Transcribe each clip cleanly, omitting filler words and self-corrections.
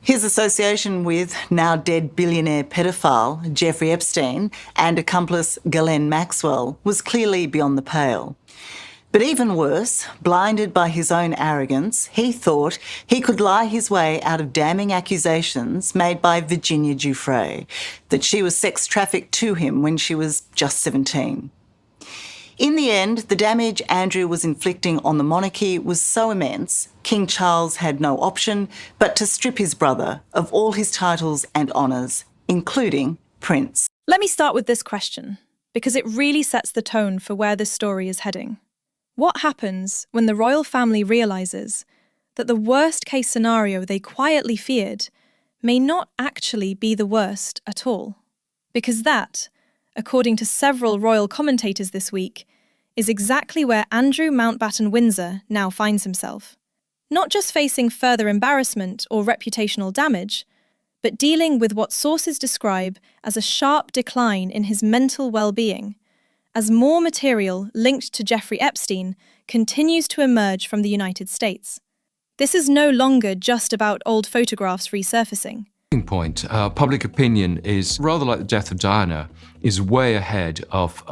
His association with now dead billionaire pedophile Jeffrey Epstein and accomplice Ghislaine Maxwell was clearly beyond the pale. But even worse, blinded by his own arrogance, he thought he could lie his way out of damning accusations made by Virginia Giuffre that she was sex trafficked to him when she was just 17. In the end, the damage Andrew was inflicting on the monarchy was so immense, King Charles had no option but to strip his brother of all his titles and honours, including Prince. Let me start with this question, because it really sets the tone for where this story is heading. What happens when the royal family realises that the worst-case scenario they quietly feared may not actually be the worst at all? Because that, according to several royal commentators this week, is exactly where Andrew Mountbatten-Windsor now finds himself. Not just facing further embarrassment or reputational damage, but dealing with what sources describe as a sharp decline in his mental well-being, as more material linked to Jeffrey Epstein continues to emerge from the United States. This is no longer just about old photographs resurfacing. Point. Public opinion is rather like the death of Diana, is way ahead of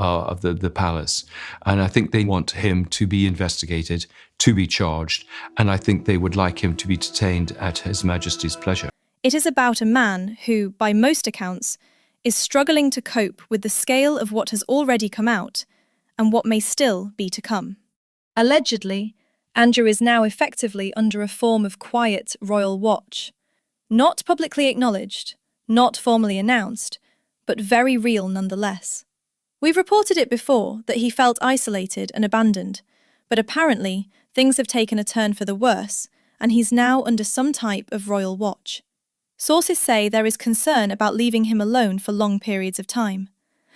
the palace. And I think they want him to be investigated, to be charged, and I think they would like him to be detained at His Majesty's pleasure. It is about a man who, by most accounts, is struggling to cope with the scale of what has already come out and what may still be to come. Allegedly, Andrew is now effectively under a form of quiet royal watch. Not publicly acknowledged, not formally announced, but very real nonetheless. We've reported it before that he felt isolated and abandoned, but apparently things have taken a turn for the worse, and he's now under some type of royal watch. Sources say there is concern about leaving him alone for long periods of time.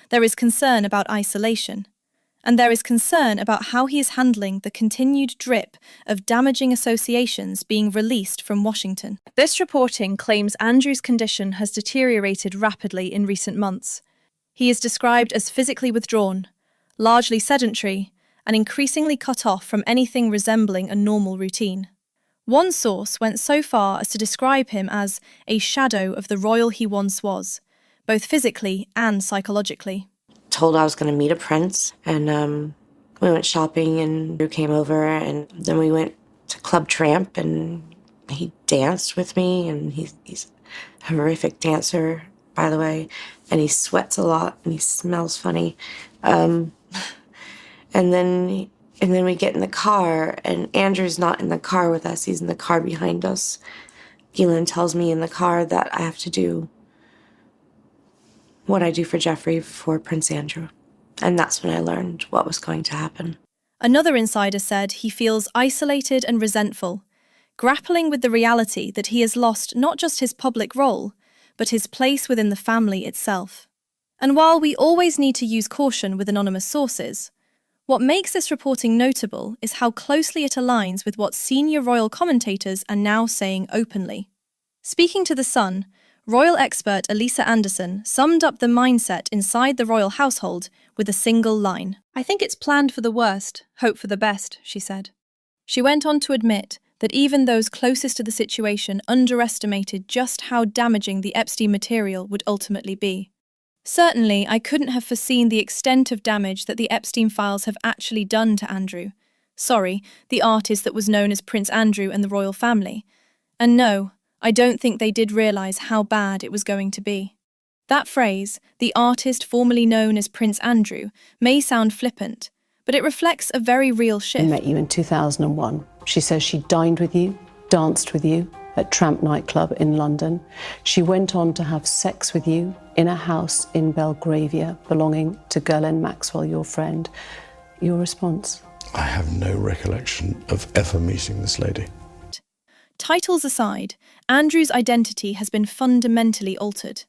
There is concern about isolation. And there is concern about how he is handling the continued drip of damaging associations being released from Washington. This reporting claims Andrew's condition has deteriorated rapidly in recent months. He is described as physically withdrawn, largely sedentary, and increasingly cut off from anything resembling a normal routine. One source went so far as to describe him as a shadow of the royal he once was, both physically and psychologically. Told I was going to meet a prince, and we went shopping, and Drew came over, and then we went to Club Tramp, and he danced with me, and he's a horrific dancer, by the way, and he sweats a lot, and he smells funny. And then we get in the car, and Andrew's not in the car with us, he's in the car behind us. Ghislaine tells me in the car that I have to do what I do for Jeffrey for Prince Andrew. And that's when I learned what was going to happen. Another insider said he feels isolated and resentful, grappling with the reality that he has lost not just his public role, but his place within the family itself. And while we always need to use caution with anonymous sources, what makes this reporting notable is how closely it aligns with what senior royal commentators are now saying openly. Speaking to The Sun, royal expert Elisa Anderson summed up the mindset inside the royal household with a single line. "I think it's planned for the worst, hope for the best," she said. She went on to admit that even those closest to the situation underestimated just how damaging the Epstein material would ultimately be. "Certainly, I couldn't have foreseen the extent of damage that the Epstein files have actually done to Andrew. Sorry, the artist that was known as Prince Andrew and the royal family. And no, I don't think they did realise how bad it was going to be." That phrase, the artist formerly known as Prince Andrew, may sound flippant, but it reflects a very real shift. I met you in 2001. She says she dined with you, danced with you at Tramp nightclub in London. She went on to have sex with you in a house in Belgravia belonging to Ghislaine Maxwell, your friend. Your response? I have no recollection of ever meeting this lady. Titles aside, Andrew's identity has been fundamentally altered.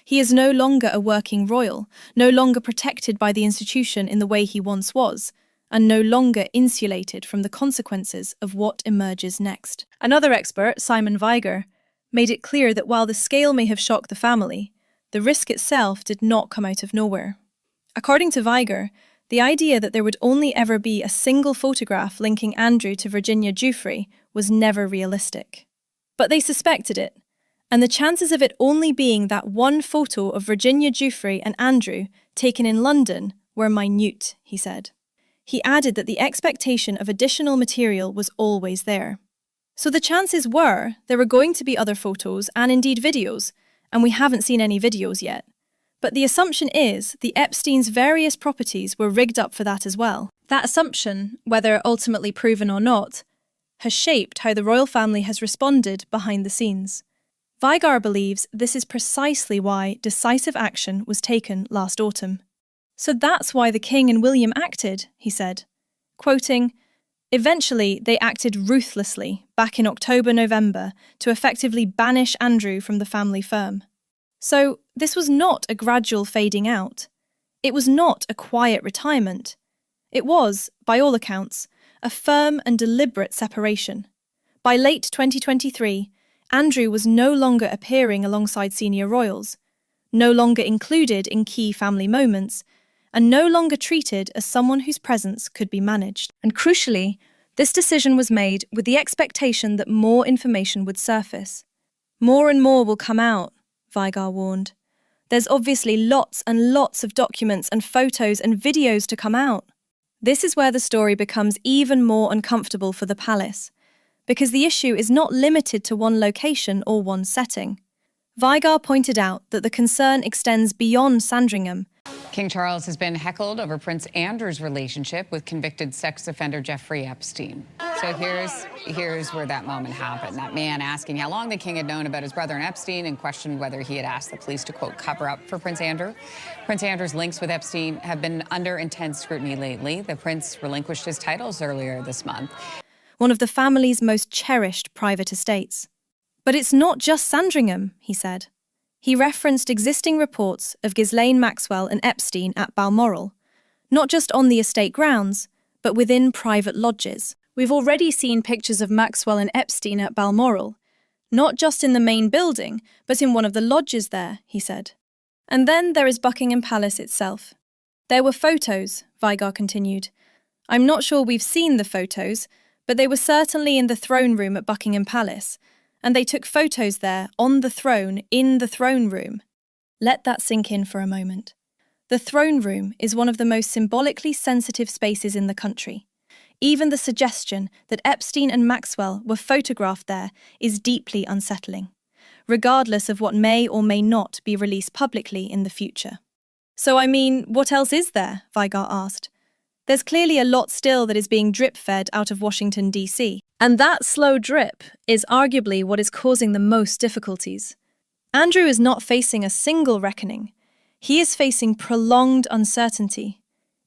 He is no longer a working royal, no longer protected by the institution in the way he once was, and no longer insulated from the consequences of what emerges next. Another expert, Simon Weiger, made it clear that while the scale may have shocked the family, the risk itself did not come out of nowhere. According to Weiger, the idea that there would only ever be a single photograph linking Andrew to Virginia Giuffre was never realistic. But they suspected it, And the chances of it only being that one photo of Virginia Giuffre and Andrew taken in London were minute, he said. He added that the expectation of additional material was always there. So the chances were there were going to be other photos and indeed videos, and we haven't seen any videos yet. But the assumption is the Epstein's various properties were rigged up for that as well. That assumption, whether ultimately proven or not, has shaped how the royal family has responded behind the scenes. Vygar believes this is precisely why decisive action was taken last autumn. So that's why the King and William acted, he said. Quoting, "Eventually, they acted ruthlessly back in October-November to effectively banish Andrew from the family firm." So this was not a gradual fading out. It was not a quiet retirement. It was, by all accounts, a firm and deliberate separation. By late 2023, Andrew was no longer appearing alongside senior royals, no longer included in key family moments, and no longer treated as someone whose presence could be managed. And crucially, this decision was made with the expectation that more information would surface. More and more will come out, Vygar warned. There's obviously lots and lots of documents and photos and videos to come out. This is where the story becomes even more uncomfortable for the palace, because the issue is not limited to one location or one setting. Vygar pointed out that the concern extends beyond Sandringham. King Charles has been heckled over Prince Andrew's relationship with convicted sex offender Jeffrey Epstein. So here's where that moment happened. That man asking how long the king had known about his brother and Epstein and questioned whether he had asked the police to, quote, cover up for Prince Andrew. Prince Andrew's links with Epstein have been under intense scrutiny lately. The prince relinquished his titles earlier this month. One of the family's most cherished private estates. But it's not just Sandringham, he said. He referenced existing reports of Ghislaine Maxwell and Epstein at Balmoral, not just on the estate grounds, but within private lodges. We've already seen pictures of Maxwell and Epstein at Balmoral, not just in the main building, but in one of the lodges there, he said. And then there is Buckingham Palace itself. There were photos, Vygar continued. I'm not sure we've seen the photos, but they were certainly in the throne room at Buckingham Palace, and they took photos there, on the throne, in the throne room. Let that sink in for a moment. The throne room is one of the most symbolically sensitive spaces in the country. Even the suggestion that Epstein and Maxwell were photographed there is deeply unsettling, regardless of what may or may not be released publicly in the future. So I mean, what else is there? Vygar asked. There's clearly a lot still that is being drip-fed out of Washington, D.C., and that slow drip is arguably what is causing the most difficulties. Andrew is not facing a single reckoning. He is facing prolonged uncertainty.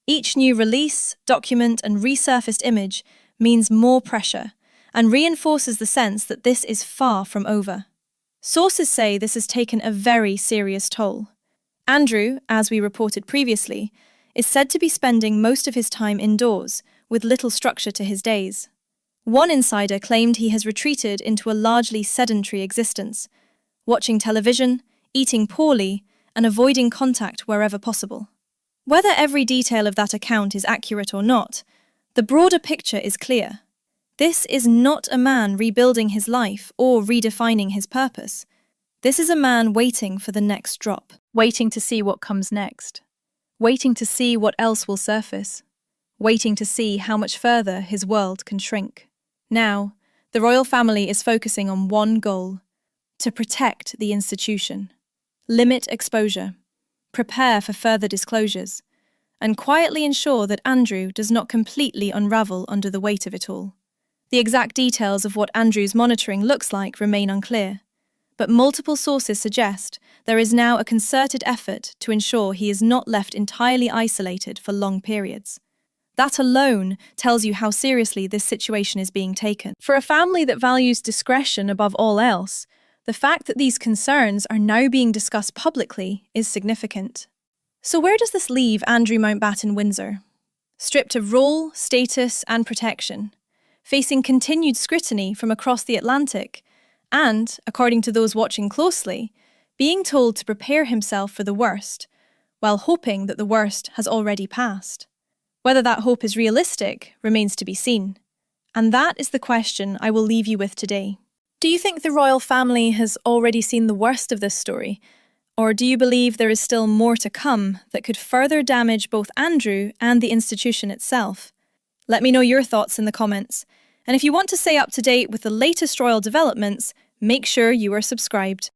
Each new release, document, and resurfaced image means more pressure and reinforces the sense that this is far from over. Sources say this has taken a very serious toll. Andrew, as we reported previously, is said to be spending most of his time indoors, with little structure to his days. One insider claimed he has retreated into a largely sedentary existence, watching television, eating poorly, and avoiding contact wherever possible. Whether every detail of that account is accurate or not, the broader picture is clear. This is not a man rebuilding his life or redefining his purpose. This is a man waiting for the next drop, waiting to see what comes next, waiting to see what else will surface, waiting to see how much further his world can shrink. Now, the royal family is focusing on one goal: to protect the institution, limit exposure, prepare for further disclosures, and quietly ensure that Andrew does not completely unravel under the weight of it all. The exact details of what Andrew's monitoring looks like remain unclear, but multiple sources suggest there is now a concerted effort to ensure he is not left entirely isolated for long periods. That alone tells you how seriously this situation is being taken. For a family that values discretion above all else, the fact that these concerns are now being discussed publicly is significant. So where does this leave Andrew Mountbatten-Windsor? Stripped of role, status, and protection, facing continued scrutiny from across the Atlantic, and, according to those watching closely, being told to prepare himself for the worst, while hoping that the worst has already passed. Whether that hope is realistic remains to be seen. And that is the question I will leave you with today. Do you think the royal family has already seen the worst of this story? Or do you believe there is still more to come that could further damage both Andrew and the institution itself? Let me know your thoughts in the comments. And if you want to stay up to date with the latest royal developments, make sure you are subscribed.